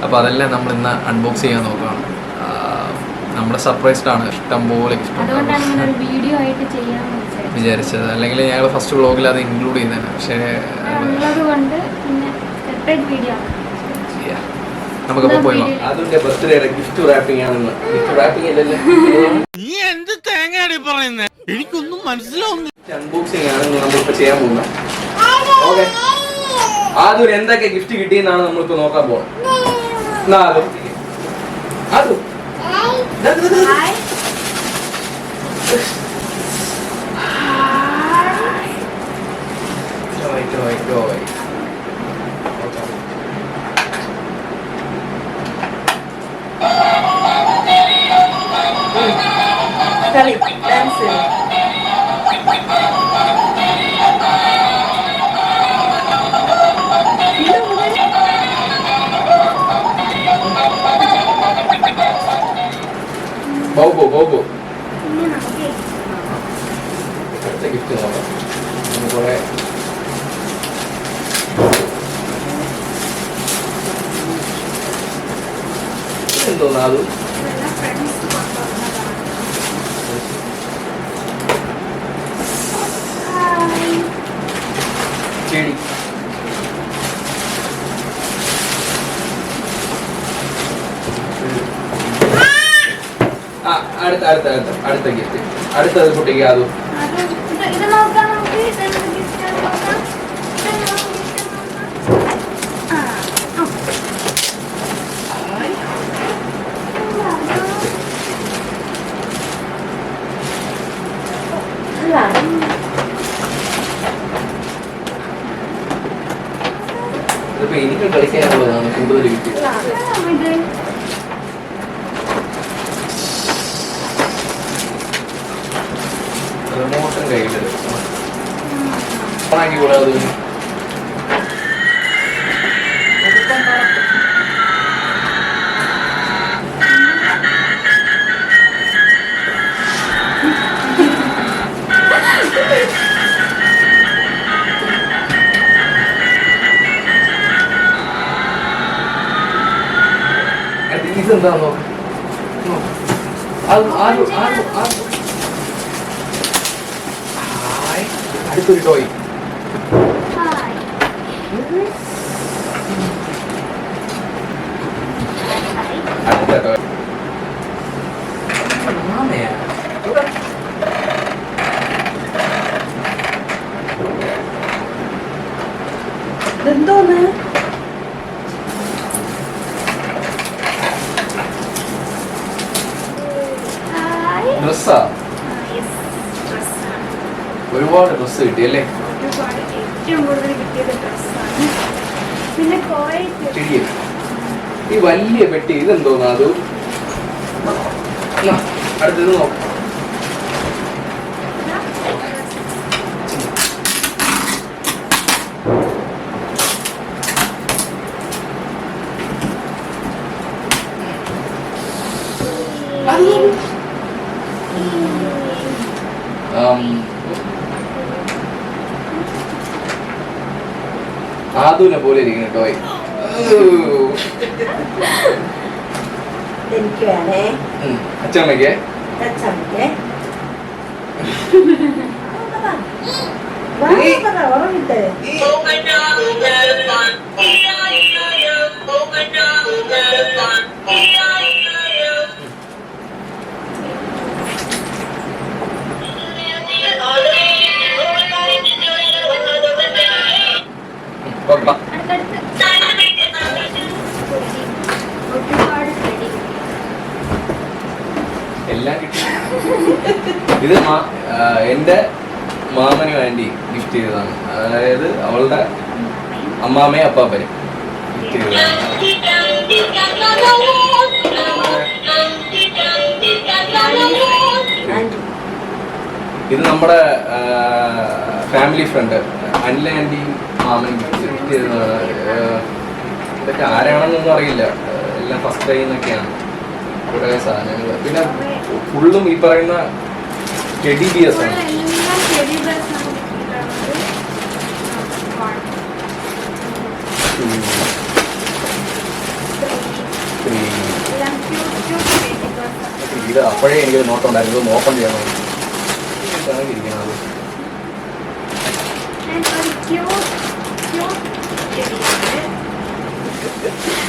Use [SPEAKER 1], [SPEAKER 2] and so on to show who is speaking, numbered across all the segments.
[SPEAKER 1] അപ്പോൾ അതെല്ലാം നമ്മൾ ഇന്ന് അൺബോക്സ് ചെയ്യാൻ നോക്കുകയാണ്. നമ്മുടെ സർപ്രൈസ്ഡ് ആണ്, ഇഷ്ടം പോലെ വിചാരിച്ചത്. അല്ലെങ്കിൽ ഞങ്ങൾ ഫസ്റ്റ് വ്ളോഗിൽ അത് ഇൻക്ലൂഡ് ചെയ്യുന്നതാണ്. പക്ഷേ നമുക്കപ്പോൾ പോയി
[SPEAKER 2] അതിന്റെ ബർത്ത്ഡേയുടെ ഗിഫ്റ്റ് റാപ്പിംഗ് ആണെന്ന്. ഗിഫ്റ്റ് റാപ്പിംഗ് അല്ലല്ലേ,
[SPEAKER 3] നീ എന്ത് തേങ്ങയാടി പറയുന്നേ? എനിക്കൊന്നും മനസ്സിലാവുന്നില്ല.
[SPEAKER 2] അൺബോക്സിംഗ് ആണ് നമ്മളിപ്പോ ചെയ്യാൻ പോകുന്നത്. ഓക്കെ, ആദ്യം എന്തൊക്കെ ഗിഫ്റ്റ് കിട്ടിയെന്നാണ് നമ്മളിപ്പോ നോക്കാൻ പോകുന്നത്. അതും
[SPEAKER 4] കളി ഡാൻസ്
[SPEAKER 2] ബോബോ അടുത്ത ഗിഫ്റ്റ് നോക്കാം. കുറെ എന്തോന്നാ അത്? ചെടി. അടുത്ത ഗിഫ്റ്റ്. അടുത്തത് കുട്ടിക്ക് അതും ഇതിപ്പോ എനിക്ക് കളിക്കാനുള്ളതാണ് കൂടുതൽ ഗിഫ്റ്റ്. റിമോട്ടും കയ്യിലെടുക്കും. കൂടാതെ ഇതെന്താണോ അടുത്തൊരു ടോയ്. അടുത്ത ടോയ്
[SPEAKER 4] എന്തോന്ന്?
[SPEAKER 2] ഡ്രസ്സാ? ഒരുപാട് ഡ്രസ്സ് കിട്ടിയല്ലേ? ഈ വലിയ പെട്ടി ഇതെന്തോന്നാ? അത് അടുത്തത് നോക്കാം. ആദുവിനെ പോലെ ഇരിക്കുന്നു ടോയ്.
[SPEAKER 4] എനിക്ക് വേണേ.
[SPEAKER 2] അച്ഛമ്മയ്ക്ക്
[SPEAKER 4] ഓർമ്മിട്ട്
[SPEAKER 2] എല്ലാം കിട്ടി. ഇത് എന്റെ മാമനും ആന്റി ഗിഫ്റ്റ് ചെയ്തതാണ്. അതായത് അവളുടെ അമ്മാമയും അപ്പാപ്പനും ഗിഫ്റ്റ് ചെയ്തതാണ്. ഇത് നമ്മുടെ ഫാമിലി ഫ്രണ്ട് അനില ആന്റിയും മാമനും ഗിഫ്റ്റ് ചെയ്തതാണ്. ഇതൊക്കെ ആരാണെന്നൊന്നും അറിയില്ല, എല്ലാം ഫസ്റ്റ് ടൈം എന്നൊക്കെയാണ് കുറേ സാധനങ്ങൾ. പിന്നെ ഫുള്ളും ഈ പറയുന്ന ടെഡി ബിയേഴ്സ് ആണ്. ഇത് അപ്പോഴേ എനിക്കൊരു നോട്ടം ഉണ്ടായിരുന്നു, ഇത് നോക്കം ചെയ്യണം. ഇരിക്കണം അത്.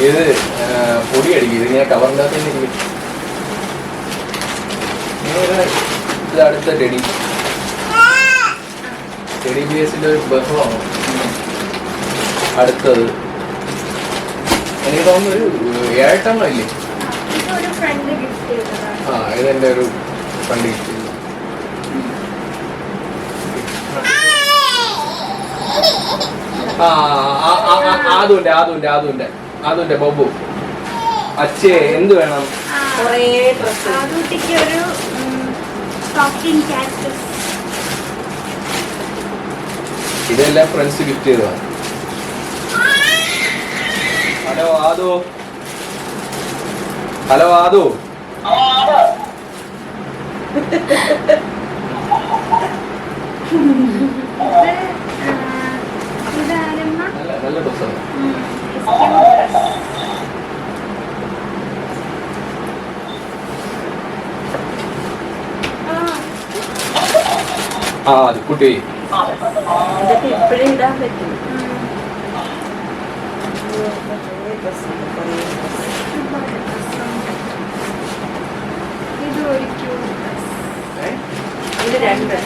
[SPEAKER 2] ഇത് പൊടി അടിക്കും, ഇത് ഞാൻ കവറിൻ്റെ അകത്ത് ഇരിക്കും. ഇത് അടുത്ത ടെഡി ബിയസിന്റെ ഒരു ബഹളമാണ്. അടുത്തത് എനിക്ക് തോന്നുന്നു ഒരു 7 ഇല്ലേ? ആ, ഇതെന്റെ ഒരു ഫ്രണ്ട് ഗിഫ്റ്റ്. അതുണ്ട് ബോബു. അച്ഛേ എന്ത് വേണം? ഇതെല്ലാം ഫ്രണ്ട്സ് ഗിഫ്റ്റ് ചെയ്തതാണ്. ഹലോ ആദു. നല്ല ഡ്രസ്സാണ്. ആ അത് കുട്ടി
[SPEAKER 4] ഇപ്പോഴേ ഇടാൻ പറ്റും. ഇത് 2.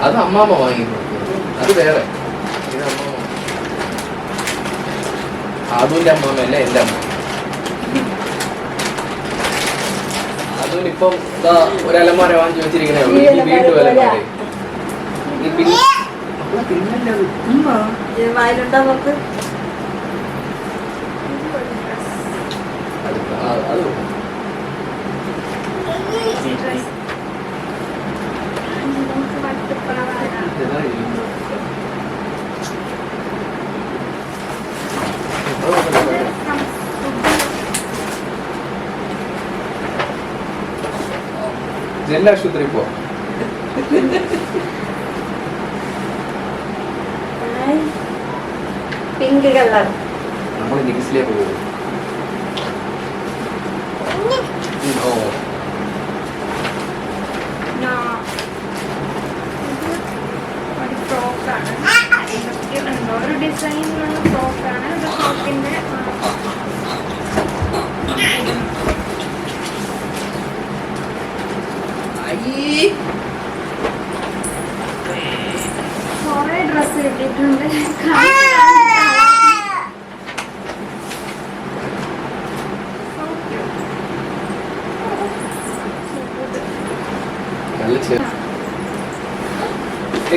[SPEAKER 2] അത് അമ്മാമ്മ വാങ്ങിക്കൊടുത്തു, അത് വേറെ. ഇത് അമ്മാമ്മ. അതുവിന്റെ അമ്മാമ്മയല്ല, എൻ്റെ അമ്മ. അതുവിനിപ്പം ഒരു അലമാര വാങ്ങിച്ചു വെച്ചിരിക്കണേ ഉള്ളൂ. വീണ്ടും അലമാര.
[SPEAKER 4] വായിലുണ്ടാ നോക്ക്.
[SPEAKER 2] അത് ജില്ലാശുപത്രി പോ.
[SPEAKER 4] Pink colour.
[SPEAKER 2] നമ്മൾ നിക്സിലേ പോകും. ഓ
[SPEAKER 5] ഒരു ഫ്രോക്കാണ്, ഒരു ഡിസൈനിലുള്ള ഫ്രോക്കാണ്. ഒരു ഫ്രോക്കിന്റെ കുറെ ഡ്രസ്സ് കിട്ടിയിട്ടുണ്ട്.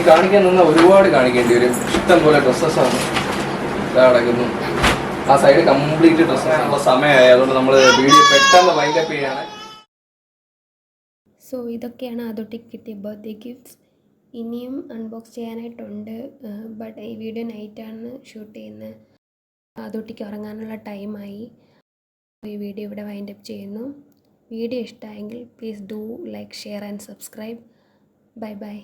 [SPEAKER 2] കാണിക്കാൻ നിന്ന ഒരുപാട് കാണിക്കേണ്ടി വരും. ഇഷ്ടം പോലെ ഡ്രസ്സസാണ് ഇതാ കിടക്കുന്നു. ആ സൈഡ് കംപ്ലീറ്റ് ഡ്രസ്സസാണുള്ള സമയമായി, അതുകൊണ്ട് നമ്മൾ വീഡിയോ പെട്ടെന്ന് വൈൻഡപ്പ് ചെയ്യാണ്.
[SPEAKER 6] സോ ഇതൊക്കെയാണ് ആദൂട്ടിക്ക് കിട്ടിയ ബർത്ത്ഡേ ഗിഫ്റ്റ്സ്. ഇനിയും അൺബോക്സ് ചെയ്യാനായിട്ടുണ്ട്. ബട്ട് ഈ വീഡിയോ നൈറ്റാണ് ഷൂട്ട് ചെയ്യുന്നത്. ആദൂട്ടിക്ക് ഉറങ്ങാനുള്ള ടൈമായി. ഈ വീഡിയോ ഇവിടെ വൈൻഡപ്പ് ചെയ്യുന്നു. വീഡിയോ ഇഷ്ടമായെങ്കിൽ please do like, share and subscribe. Bye bye.